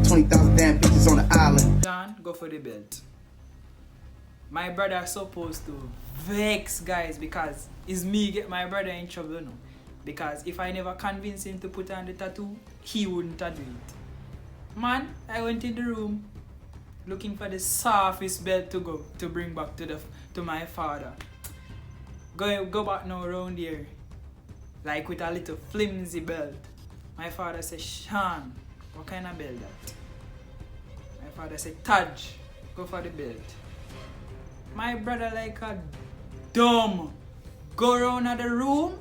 20,000 damn bitches on the island. John, go for the belt. My brother supposed to vex, guys, because it's me get my brother in trouble, no. Because if I never convinced him to put on the tattoo, he wouldn't have do it. Man, I went in the room looking for the softest belt to bring back to my father. Go back now around here, like with a little flimsy belt. My father said, Sean, what kind of belt that? My father said, Taj, go for the belt. My brother like a dumb, go around at the room,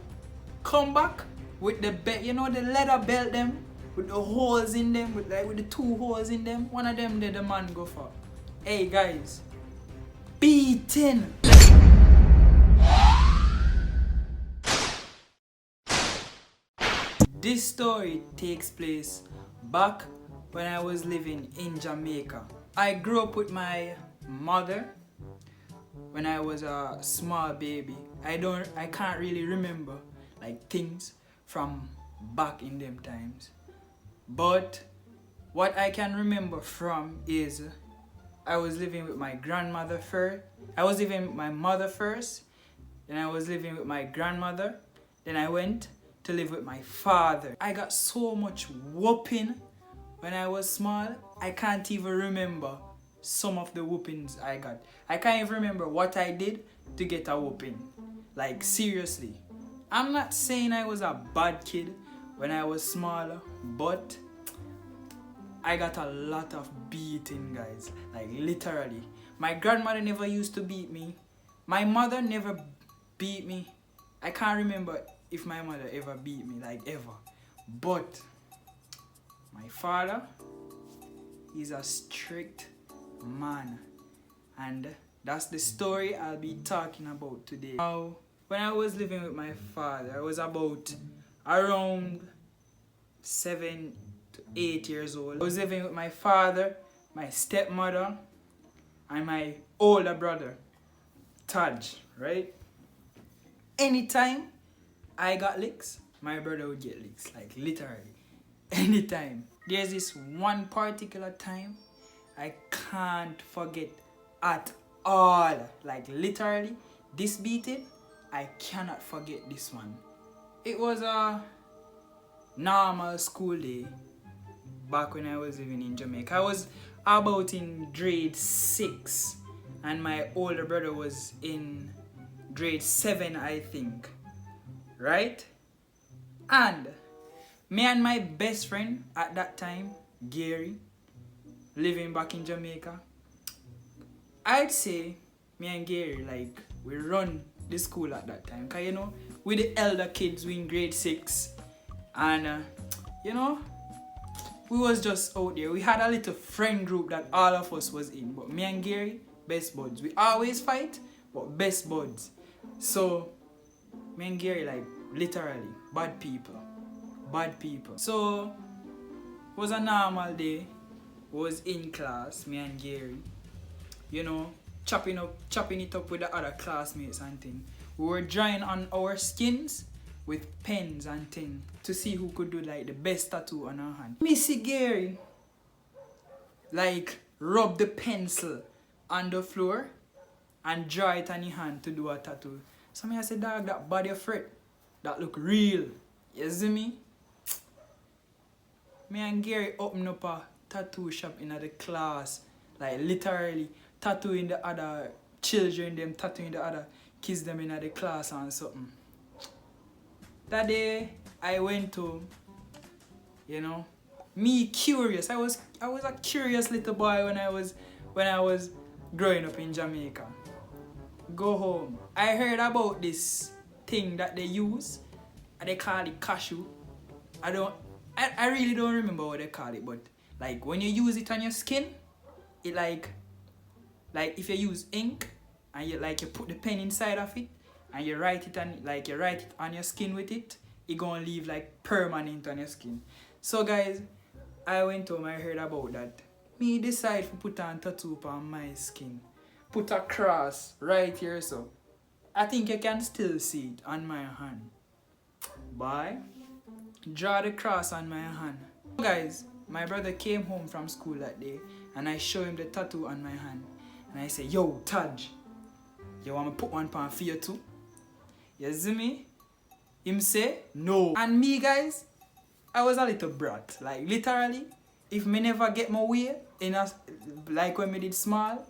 come back with the belt, you know the leather belt them, with the holes in them, with the 2 holes in them. One of them the man go for. Hey guys, beating. This story takes place back when I was living in Jamaica. I grew up with my mother when I was a small baby. I can't really remember like things from back in them times. But what I can remember from is I was living with my grandmother first. I was living with my mother first, then I was living with my grandmother, then I went to live with my father. I got so much whooping when I was small, I can't even remember some of the whoopings I got. I can't even remember what I did to get a whooping. Like seriously. I'm not saying I was a bad kid when I was smaller, but I got a lot of beating, guys. Like literally. My grandmother never used to beat me. My mother never beat me. I can't remember if my mother ever beat me, like ever. But my father is a strict man, and that's the story I'll be talking about today. Now, when I was living with my father, I was about around 7 to 8 years old. I was living with my father, my stepmother, and my older brother, Taj, right? Anytime I got licks, my brother would get licks, like literally. Anytime. There's this one particular time I can't forget at all. Like literally, this beating, I cannot forget this one. It was a normal school day back when I was living in Jamaica. I was about in grade 6 and my older brother was in grade 7, I think. Right? And me and my best friend at that time, Gary, living back in Jamaica, I'd say me and Gary, like, we run the school at that time. Cause you know, we the elder kids, we in grade 6. And, you know, we was just out there. We had a little friend group that all of us was in. But me and Gary, best buds. We always fight, but best buds. So, me and Gary, like, literally, bad people. Bad people. So, it was a normal day. We was in class, me and Gary. You know, chopping it up with the other classmates and things. We were drawing on our skins with pens and things to see who could do like the best tattoo on our hand. Me see Gary like rub the pencil on the floor and draw it on his hand to do a tattoo. So me I say, dog, that body of fret, that look real. You see me? Me and Gary open up a tattoo shop in the class. Like literally tattooing the other children, them tattooing the other kids them in the class and something. That day I went to, you know, me curious. I was a curious little boy when I was growing up in Jamaica. Go home. I heard about this thing that they use. They call it cashew. I really don't remember what they call it, but like when you use it on your skin, it like if you use ink and you put the pen inside of it and you write it on your skin with it, it gonna leave like permanent on your skin. So guys, I went home, I heard about that. Me decide to put on tattoo on my skin. Put a cross right here, so I think you can still see it on my hand. Bye. Draw the cross on my hand. Guys, my brother came home from school that day and I show him the tattoo on my hand. And I say, yo, Taj, you want me put one pan for you too? You see me? Him say, no. And me, guys, I was a little brat. Like, literally, if me never get my way, in a, like when me did small,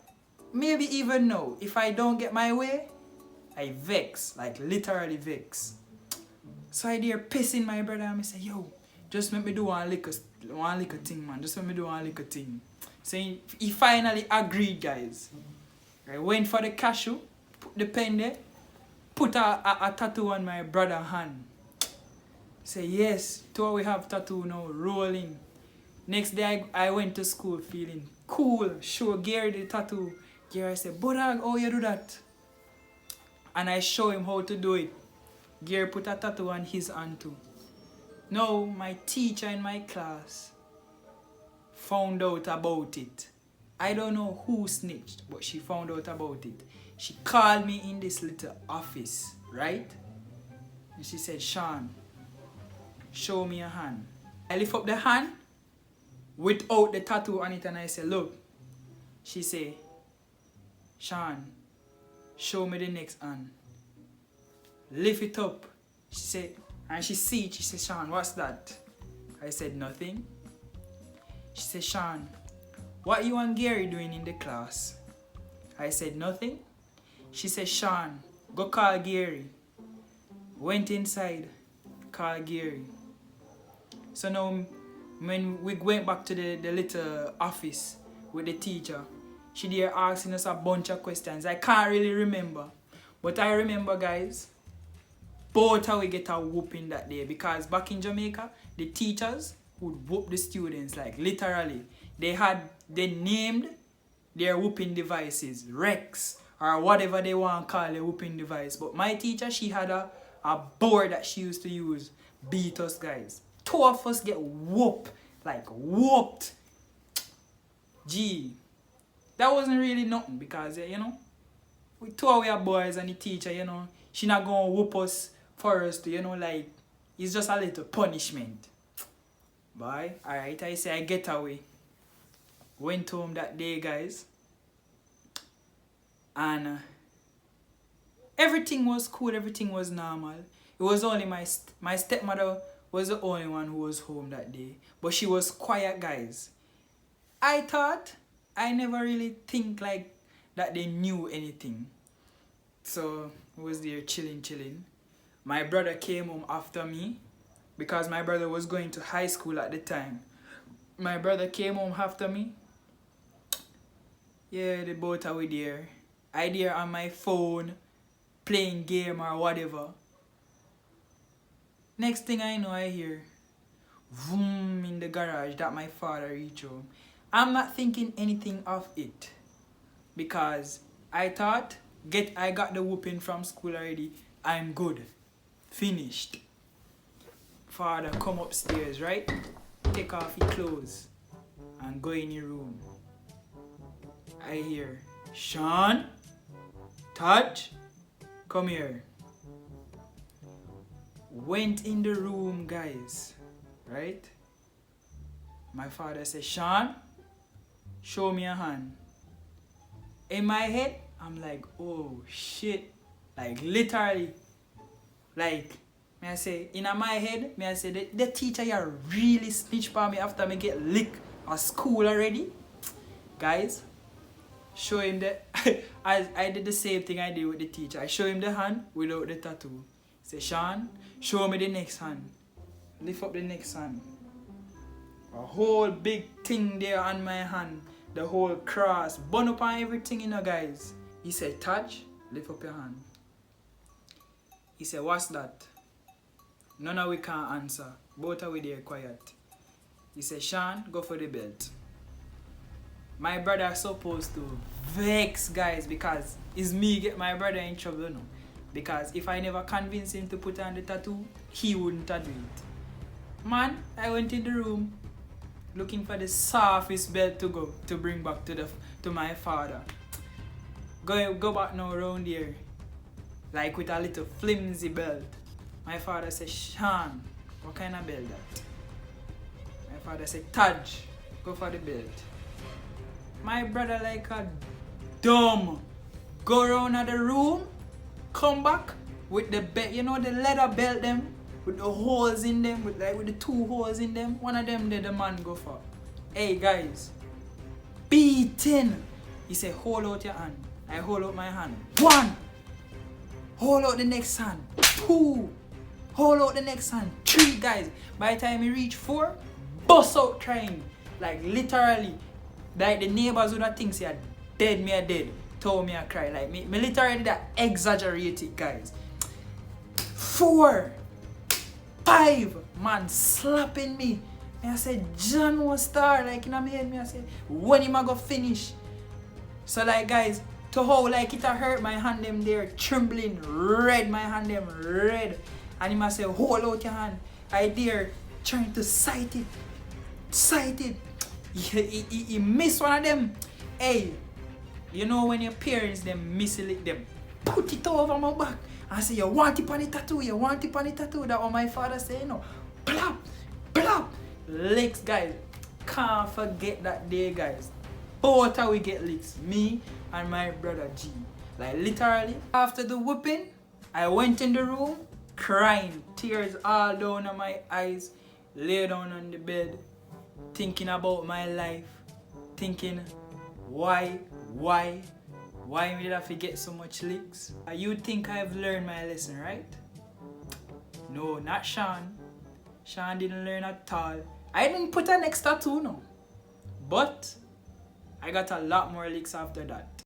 maybe even now, if I don't get my way, I vex. Like, literally vex. So I dare pissing my brother and I say, yo, just make me do one little thing, man. Just make me do one little thing. So he finally agreed, guys. I went for the cashew, put the pen there, put a tattoo on my brother's hand. Say, yes, two we have tattoo now, rolling. Next day, I went to school feeling cool. Show Gary the tattoo. Gary said, Bodag, how you do that? And I show him how to do it. Gary put a tattoo on his hand too. Now, my teacher in my class found out about it. I don't know who snitched, but she found out about it. She called me in this little office, right? And she said, Sean, show me your hand. I lift up the hand without the tattoo on it and I said, look. She said, Sean, show me the next hand. Lift it up. She said, and she see it. She said, Sean, what's that? I said, nothing. She said, Sean, what you and Gary doing in the class? I said, nothing. She said, Sean, go call Gary. Went inside, called Gary. So now, when we went back to the little office with the teacher, she there asking us a bunch of questions. I can't really remember. But I remember, guys, both of we get a whooping that day. Because back in Jamaica, the teachers would whoop the students. Like, literally. They named their whooping devices Rex or whatever they want to call a whooping device. But my teacher, she had a board that she used to use. Beat us, guys. Two of us get whooped. Like, whooped. Gee. That wasn't really nothing because, you know, we two of our boys and the teacher, you know, she not going to whoop us for us to, you know, like, it's just a little punishment. Bye. Alright, I say I get away. Went home that day, guys. And everything was cool, everything was normal. It was only my stepmother was the only one who was home that day. But she was quiet, guys. I thought, I never really think like that they knew anything. So, I was there chilling. My brother came home after me because my brother was going to high school at the time. My brother came home after me. Yeah, they both are there. I there on my phone, playing game or whatever. Next thing I know, I hear vroom in the garage that my father reached home. I'm not thinking anything of it because I thought, I got the whooping from school already. I'm good. Finished. Father come upstairs, right? Take off your clothes and go in your room. I hear, Sean, Taj, come here. Went in the room, guys, right? My father said, Sean, show me your hand. In my head, I'm like, oh shit. Like, literally. Like, may I say, in my head, may I say, the teacher here really snitched for me after me get licked at school already. Guys, show him the, I did the same thing I did with the teacher. I show him the hand without the tattoo. Say, Sean, show me the next hand. Lift up the next hand. A whole big thing there on my hand. The whole cross. Bun up on everything, you know, guys. He said, Touch, lift up your hand. He said, what's that? None of we can't answer. Both of we there quiet. He said, Sean, go for the belt. My brother supposed to vex, guys, because it's me get my brother in trouble, you know. Because if I never convinced him to put on the tattoo, he wouldn't do it. Man, I went in the room looking for the softest belt to bring back to my father. Go back now around here, like with a little flimsy belt. My father said, Sean, what kind of belt that? My father said, Taj, go for the belt. My brother like a dumb. Go around at the room, come back with the belt, you know the leather belt them, with the holes in them, with the 2 holes in them. One of them the man go for. Hey guys, beating. He said, hold out your hand. I hold out my hand. 1. Hold out the next hand. 2. Hold out the next hand. 3, guys. By the time he reach 4, bust out crying. Like literally. Like the neighbors would have think say dead, me a dead. Told me I cry. Like me literally that exaggerate it, guys. 4, 5, man slapping me. And I said, John was star. Like in my head, I said, when him I go finish? So like guys, to how like it hurt my hand them there trembling red, my hand them red. And him I say, hold out your hand. I dare trying to sight it. He missed one of them. Hey, you know when your parents them miss it, them put it over my back. I say, you want it on the tattoo, you want it on the tattoo. That's what my father say, you know. Plop, plop. Licks, guys. Can't forget that day, guys. Both of we get licks. Me and my brother G. Like literally. After the whooping, I went in the room crying. Tears all down on my eyes. Lay down on the bed. Thinking about my life. Thinking, why did I forget so much licks? You think I've learned my lesson, right? No, not Sean. Sean didn't learn at all. I didn't put an extra tattoo, no. But I got a lot more licks after that.